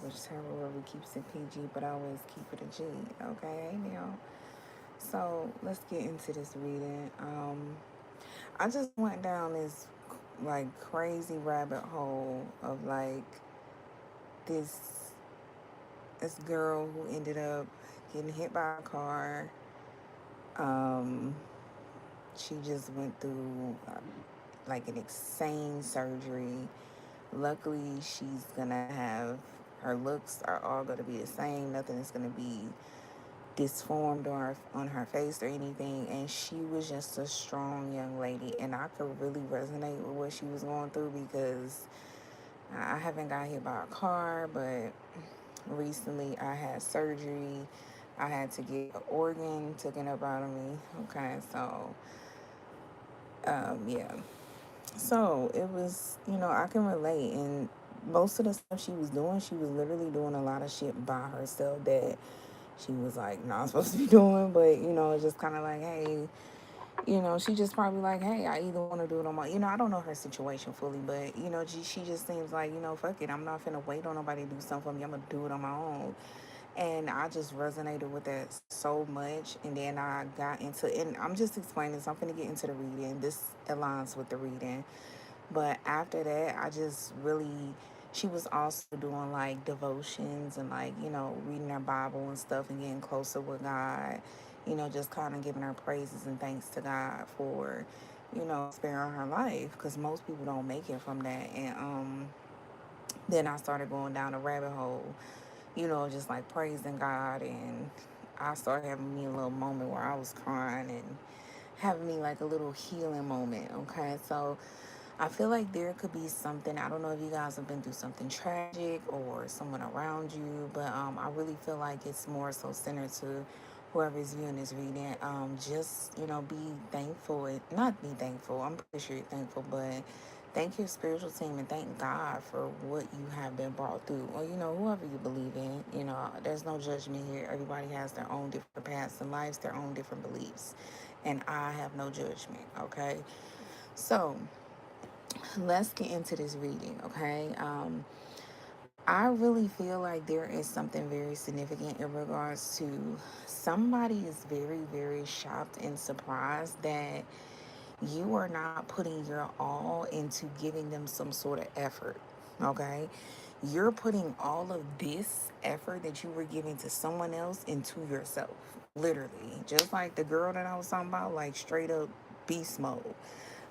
which tarot really keeps it PG, but I always keep it a G. Okay, hey now. So let's get into this reading. I just went down this like crazy rabbit hole of like this this girl who ended up getting hit by a car. Um, she just went through like an insane surgery. Luckily, she's gonna have her looks are all gonna be the same. Nothing is gonna be disformed on her face or anything. And she was just a strong young lady, and I could really resonate with what she was going through because I haven't got hit by a car, but recently I had surgery. I had to get an organ taken up out of me. Okay, so yeah. So it was, I can relate. And most of the stuff she was doing, she was literally doing a lot of shit by herself that she was like not supposed to be doing. But, it's just kind of like, hey, she just probably like, hey, I either want to do it on my, I don't know her situation fully, but, she just seems like, fuck it. I'm not finna wait on nobody to do something for me. I'm going to do it on my own. And I just resonated with that so much. And then I got into, and I'm just explaining, so I'm going to get into the reading. This aligns with the reading. But after that, I just really, she was also doing like devotions and like, reading her Bible and stuff and getting closer with God, just kind of giving her praises and thanks to God for, sparing her life because most people don't make it from that. And then I started going down a rabbit hole, just like praising God. And I started having me a little moment where I was crying and having me like a little healing moment. Okay. So I feel like there could be something. I don't know if you guys have been through something tragic or someone around you, but I really feel like it's more so centered to whoever's viewing this reading. Just be thankful. And not be thankful. I'm pretty sure you're thankful, but thank your spiritual team and thank God for what you have been brought through. Or whoever you believe in. There's no judgment here. Everybody has their own different paths in lives, their own different beliefs, and I have no judgment. Okay, so let's get into this reading, okay? I really feel like there is something very significant in regards to somebody is very, very shocked and surprised that you are not putting your all into giving them some sort of effort, okay? You're putting all of this effort that you were giving to someone else into yourself, literally. Just like the girl that I was talking about, like straight up beast mode.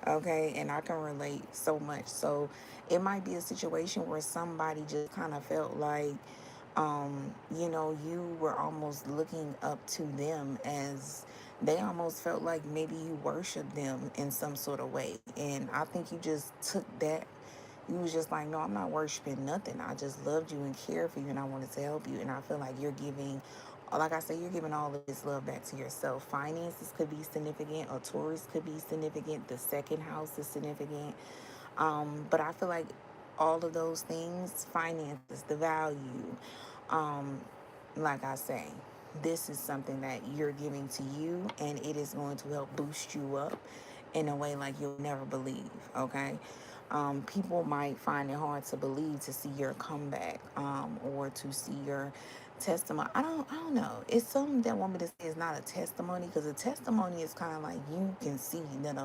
Okay, and I can relate so much. So it might be a situation where somebody just kind of felt like you were almost looking up to them, as they almost felt like maybe you worshiped them in some sort of way. And I think you just took that. You was just like, no, I'm not worshiping nothing. I just loved you and cared for you, and I wanted to help you. And I feel like you're giving, like I said, you're giving all of this love back to yourself. Finances could be significant, or Taurus could be significant. The second house is significant. But I feel like all of those things, finances, the value, um, like I say, this is something that you're giving to you, and it is going to help boost you up in a way like you'll never believe. Okay. People might find it hard to believe to see your comeback, or to see your testimony. I don't know. It's something that want me to say is not a testimony, because a testimony is kind of like you can see that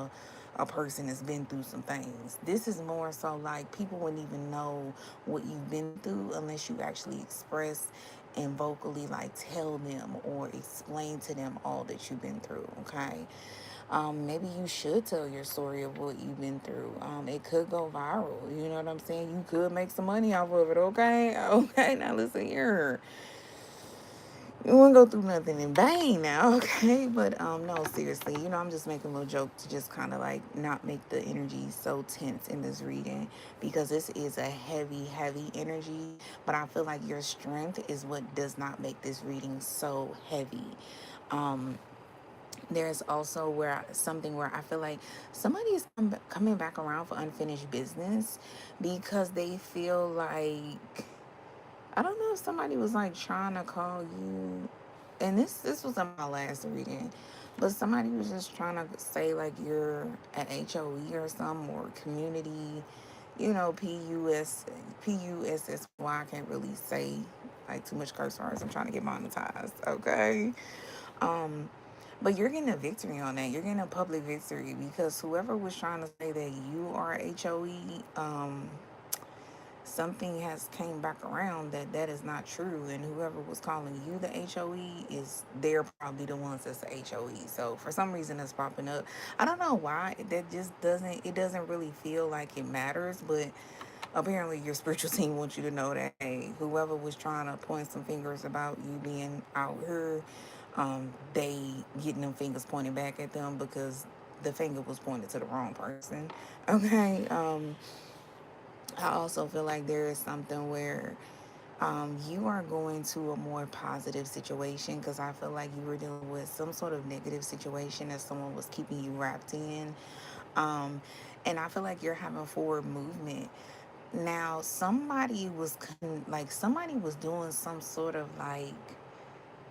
a person has been through some things. This is more so like people wouldn't even know what you've been through unless you actually express and vocally like tell them or explain to them all that you've been through. Okay. Maybe you should tell your story of what you've been through. It could go viral. You know what I'm saying? You could make some money off of it. Okay. Okay. Now listen here. You won't go through nothing in vain now, okay? But no, seriously, I'm just making a little joke to just kind of like not make the energy so tense in this reading, because this is a heavy, heavy energy. But I feel like your strength is what does not make this reading so heavy. Um, there's also something where I feel like somebody is coming back around for unfinished business, because they feel like, I don't know if somebody was like trying to call you, and this was in my last reading, but somebody was just trying to say like you're at HOE or something, or community, Pussy. I can't really say like too much curse words. I'm trying to get monetized. Okay. Um, but you're getting a victory on that. You're getting a public victory because whoever was trying to say that you are HOE, something has came back around that that is not true, and whoever was calling you the HOE is they're probably the ones that's the HOE. So for some reason it's popping up. I don't know why. That just doesn't really feel like it matters, but apparently your spiritual team wants you to know that, hey, whoever was trying to point some fingers about you being out here, they getting them fingers pointed back at them because the finger was pointed to the wrong person. Okay. I also feel like there is something where you are going to a more positive situation because I feel like you were dealing with some sort of negative situation that someone was keeping you wrapped in. Um, and I feel like you're having forward movement. Now, somebody was doing some sort of like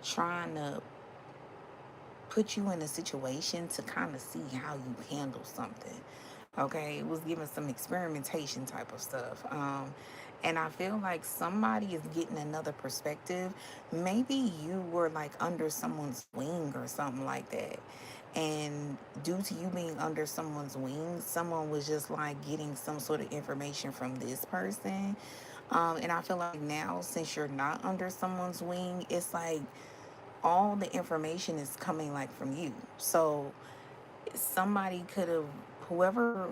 trying to put you in a situation to kind of see how you handle something. Okay, it was giving some experimentation type of stuff. And I feel like somebody is getting another perspective. Maybe you were like under someone's wing or something like that. And due to you being under someone's wing, someone was just like getting some sort of information from this person. And I feel like now, since you're not under someone's wing, it's like all the information is coming like from you. So somebody could have whoever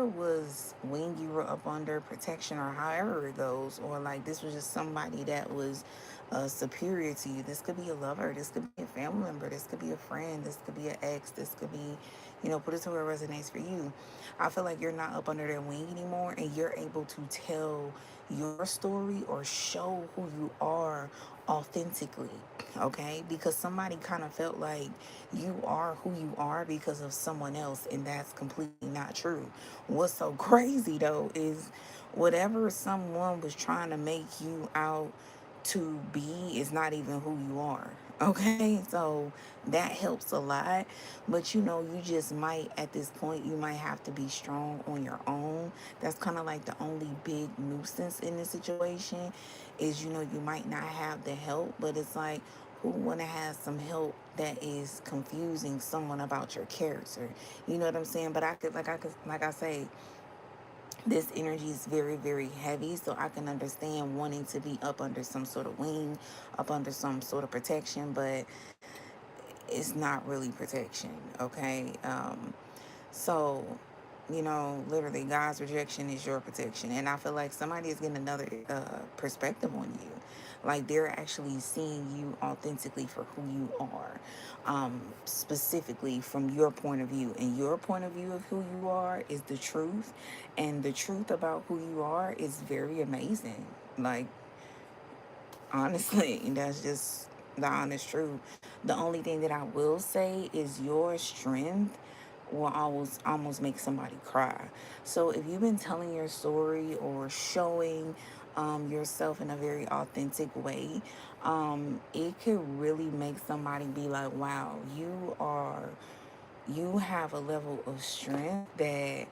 was when you were up under protection or however it goes, or like this was just somebody that was superior to you. This could be a lover, this could be a family member, this could be a friend, this could be an ex, this could be, put it to where it resonates for you. I feel like you're not up under their wing anymore and you're able to tell your story or show who you are authentically. Okay, because somebody kind of felt like you are who you are because of someone else, and that's completely not true. What's so crazy though is whatever someone was trying to make you out to be is not even who you are. Okay, so that helps a lot. But you just might, at this point, you might have to be strong on your own. That's kind of like the only big nuisance in this situation is, you might not have the help, but it's like, who want to have some help that is confusing someone about your character? You know what I'm saying? But like I say, this energy is very, very heavy, so I can understand wanting to be up under some sort of wing, up under some sort of protection, but it's not really protection. Okay. So, literally, God's rejection is your protection. And I feel like somebody is getting another perspective on you. Like they're actually seeing you authentically for who you are, specifically from your point of view. And your point of view of who you are is the truth. And the truth about who you are is very amazing. Like, honestly, that's just the honest truth. The only thing that I will say is your strength will almost make somebody cry. So if you've been telling your story or showing yourself in a very authentic way, it could really make somebody be like, wow, you have a level of strength that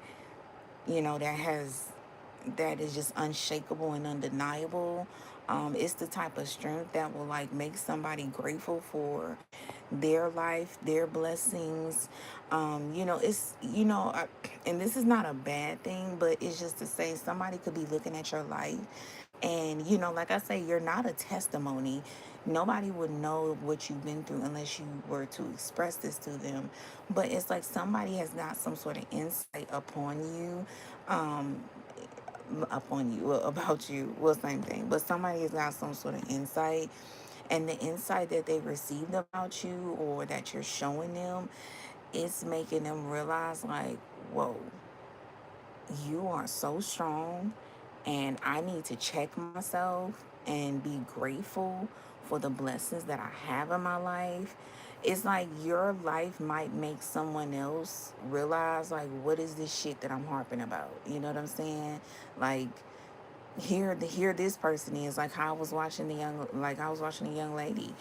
that is just unshakable and undeniable. It's the type of strength that will like make somebody grateful for their life, their blessings. And this is not a bad thing, but it's just to say somebody could be looking at your life, and like I say, you're not a testimony. Nobody would know what you've been through unless you were to express this to them. But it's like somebody has got some sort of insight um, upon you, well, about you, well, same thing. But somebody has got some sort of insight, and the insight that they received about you or that you're showing them, it's making them realize like, whoa, you are so strong, and I need to check myself and be grateful for the blessings that I have in my life. It's like your life might make someone else realize like, what is this shit that I'm harping about? You know what I'm saying? Like, here this person is like how I was watching a young lady.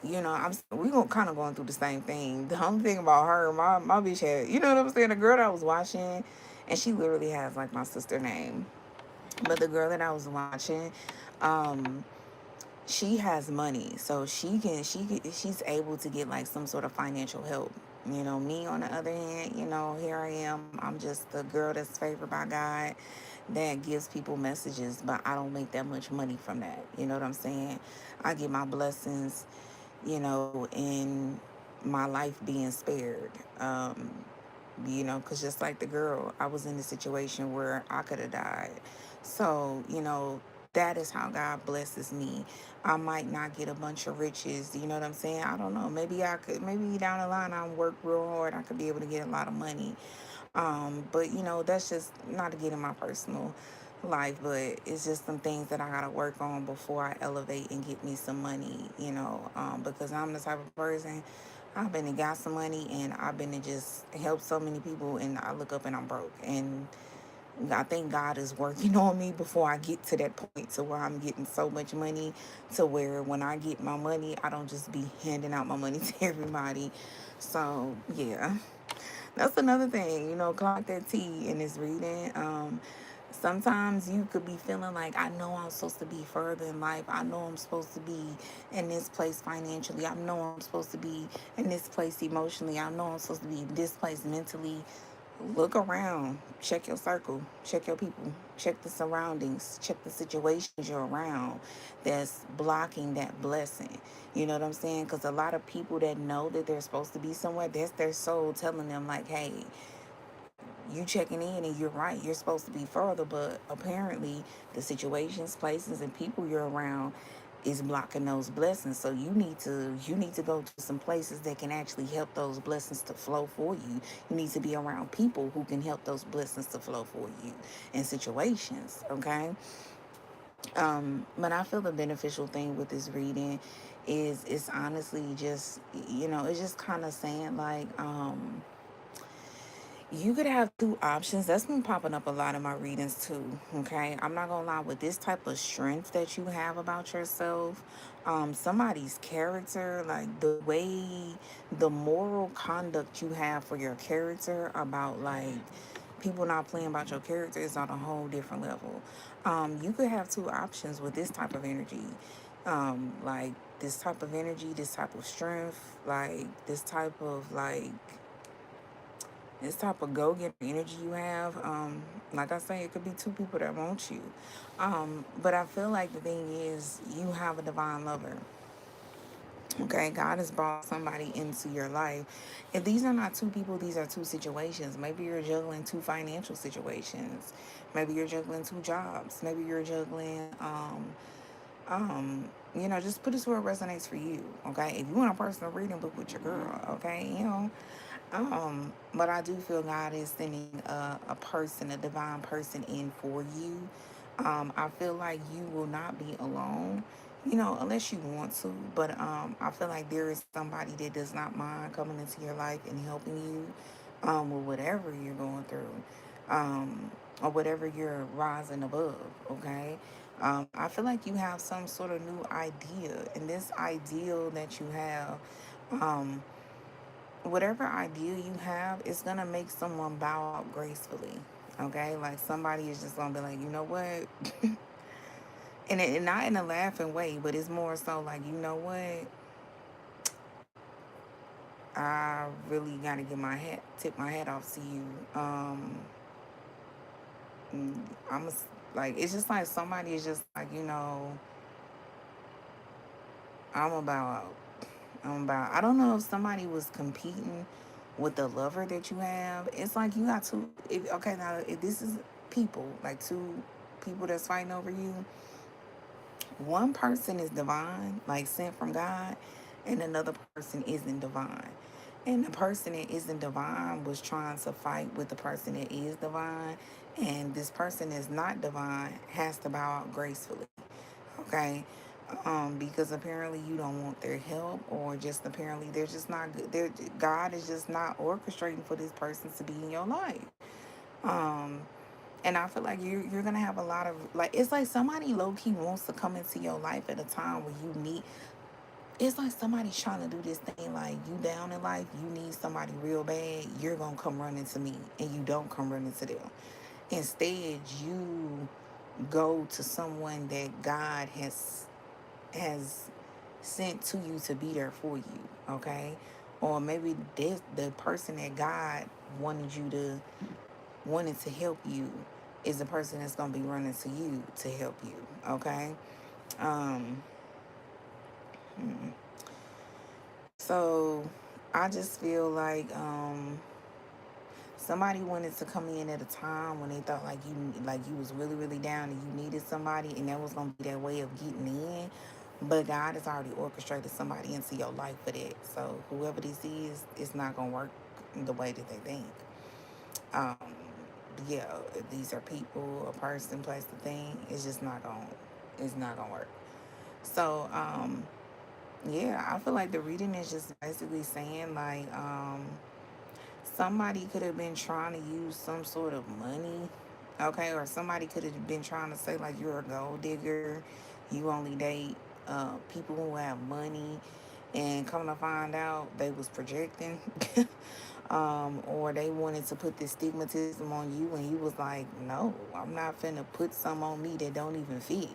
We gonna kind of going through the same thing. The only thing about her, my bitch had, you know what I'm saying, the girl that I was watching, and she literally has like my sister name. But the girl that I was watching, um, she has money, so she's able to get like some sort of financial help. Me on the other hand, here I am. I'm just the girl that's favored by God that gives people messages, but I don't make that much money from that. You know what I'm saying? I get my blessings, in my life being spared. Because just like the girl, I was in a situation where I could have died. So, that is how God blesses me. I might not get a bunch of riches, you know what I'm saying? I don't know. Maybe down the line, I'll work real hard. I could be able to get a lot of money. But, that's just not to get in my personal life, but it's just some things that I got to work on before I elevate and get me some money, because I'm the type of person. I've been to got some money and I've been to just help so many people, and I look up and I'm broke. And I think God is working on me before I get to that point to where I'm getting so much money to where when I get my money, I don't just be handing out my money to everybody. So, yeah. That's another thing, clock that T in this reading. Sometimes you could be feeling like, I know I'm supposed to be further in life. I know I'm supposed to be in this place financially. I know I'm supposed to be in this place emotionally. I know I'm supposed to be in this place mentally. Look around, check your circle, check your people, check the surroundings, check the situations you're around that's blocking that blessing. You know what I'm saying? Because a lot of people that know that they're supposed to be somewhere, that's their soul telling them, like, hey, you checking in and you're right, you're supposed to be further, but apparently the situations, places, and people you're around is blocking those blessings. So you need to go to some places that can actually help those blessings to flow for you. You need to be around people who can help those blessings to flow for you in situations. Okay. But I feel the beneficial thing with this reading is it's honestly just, it's just kind of saying like, you could have two options. That's been popping up a lot in my readings too. Okay. I'm not gonna lie, with this type of strength that you have about yourself, somebody's character, like the way, the moral conduct you have for your character about like people not playing about your character is on a whole different level. You could have two options with this type of energy. Like this type of energy, this type of strength, like this type of go getter energy you have. Like I say, it could be two people that want you. But I feel like the thing is, you have a divine lover. Okay, God has brought somebody into your life. If these are not two people, these are two situations. Maybe you're juggling two financial situations. Maybe you're juggling two jobs. Maybe you're juggling just put it to where it resonates for you. Okay. If you want a personal reading, book with your girl, okay, but I do feel God is sending a person, a divine person in for you. I feel like you will not be alone, unless you want to. But I feel like there is somebody that does not mind coming into your life and helping you with whatever you're going through, or whatever you're rising above. Okay. I feel like you have some sort of new idea, and this ideal that you have, um, whatever idea you have, it's gonna make someone bow out gracefully. Okay, like somebody is just gonna be like, you know what, and not in a laughing way, but it's more so like, you know what, I really gotta tip my hat off to you. I'm a, like, it's just like somebody is just like, I'm about I don't know if somebody was competing with the lover that you have. It's like you got two. Okay, now if this is people, like two people that's fighting over you, one person is divine, like sent from God, and another person isn't divine. And the person that isn't divine was trying to fight with the person that is divine, and this person is not divine has to bow out gracefully. Okay, because apparently you don't want their help, or just apparently they're just not good. God is just not orchestrating for this person to be in your life. Um, and I feel like you're gonna have a lot of, like, it's like somebody low key wants to come into your life at a time where you need. it's like somebody's trying to do this thing like you down in life, you need somebody real bad, you're gonna come running to me, and you don't come running to them. Instead, you go to someone that God has sent to you to be there for you, okay? Or maybe this the person that God wanted to help you is the person that's gonna be running to you to help you, okay? Um so I just feel like somebody wanted to come in at a time when they thought like you was really really down and you needed somebody, and that was gonna be their way of getting in. But God has already orchestrated somebody into your life for that. So whoever this is, it's not gonna work the way that they think. Um, yeah, if these are people, a person, place, the thing, it's not gonna work. So yeah, I feel like the reading is just basically saying like somebody could have been trying to use some sort of money, okay, or somebody could have been trying to say like you're a gold digger, you only date people who have money, and come to find out they was projecting. Or they wanted to put this stigmatism on you, and you was like, no, I'm not finna put some on me that don't even fit.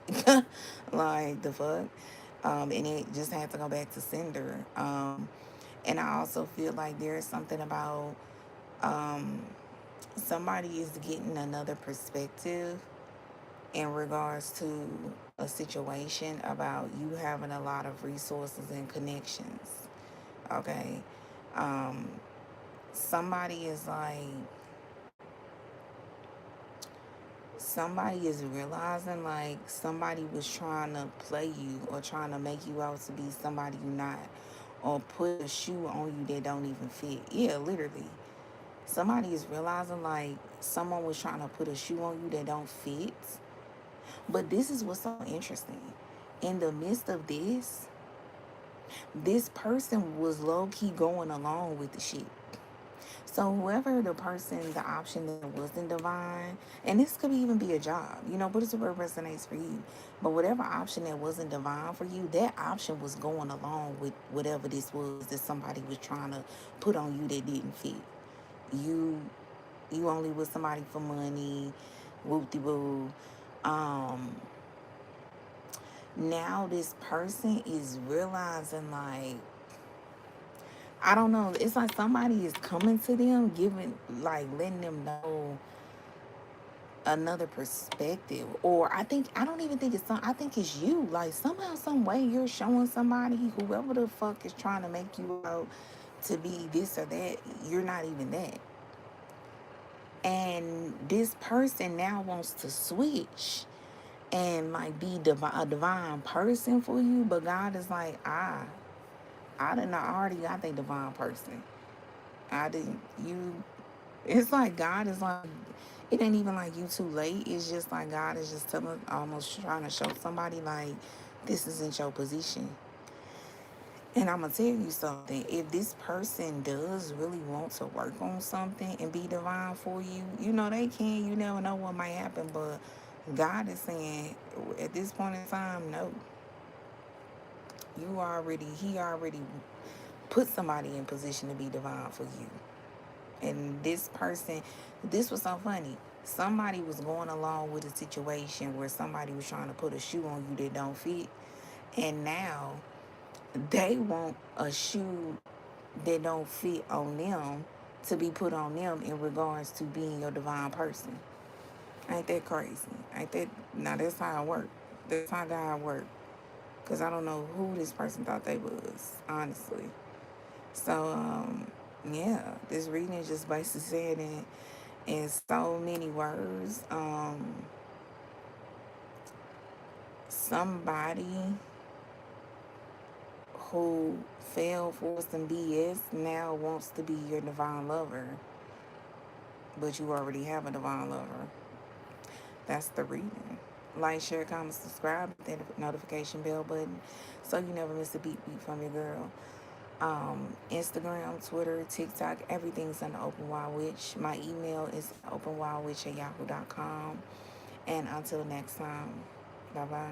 Like the fuck. And it just had to go back to sender. And I also feel like there's something about um, somebody is getting another perspective in regards to a situation about you having a lot of resources and connections. Okay. Um, somebody is like, somebody is realizing like somebody was trying to play you or trying to make you out to be somebody you're not, or put a shoe on you that don't even fit. Yeah, literally. Somebody is realizing like someone was trying to put a shoe on you that don't fit. But this is what's so interesting. In the midst of this person was low key going along with the shit. So whoever the person, the option that wasn't divine, and this could even be a job, but it's what resonates for you. But whatever option that wasn't divine for you, that option was going along with whatever this was that somebody was trying to put on you that didn't fit. You you only with somebody for money, whoop de boo. Um, Now this person is realizing like, I don't know, it's like somebody is coming to them, giving like letting them know another perspective. Or I don't even think it's I think it's you. Like somehow, some way you're showing somebody, whoever the fuck is trying to make you out to be this or that, you're not even that. And this person now wants to switch and like be a divine person for you, but God is like, I didn't already got the divine person. I didn't you. It's like God is like, it ain't even like you too late. It's just like God is just telling, almost trying to show somebody like this isn't your position. And I'm gonna tell you something. If this person does really want to work on something and be divine for you, they can. You never know what might happen, but God is saying at this point in time, no. He already put somebody in position to be divine for you. And this person, this was so funny. Somebody was going along with a situation where somebody was trying to put a shoe on you that don't fit. And now they want a shoe that don't fit on them to be put on them in regards to being your divine person. Ain't that crazy? Ain't that, now that's how it works. That's how God works. Because I don't know who this person thought they was, honestly. So, yeah, this reading is just basically saying in so many words, somebody who fell for some BS now wants to be your divine lover, but you already have a divine lover. That's the reading. Like, share, comment, subscribe, hit the notification bell button so you never miss a beat from your girl. Instagram, Twitter, TikTok, everything's under Open Wild Witch. My email is openwildwitch@yahoo.com. And until next time, bye bye.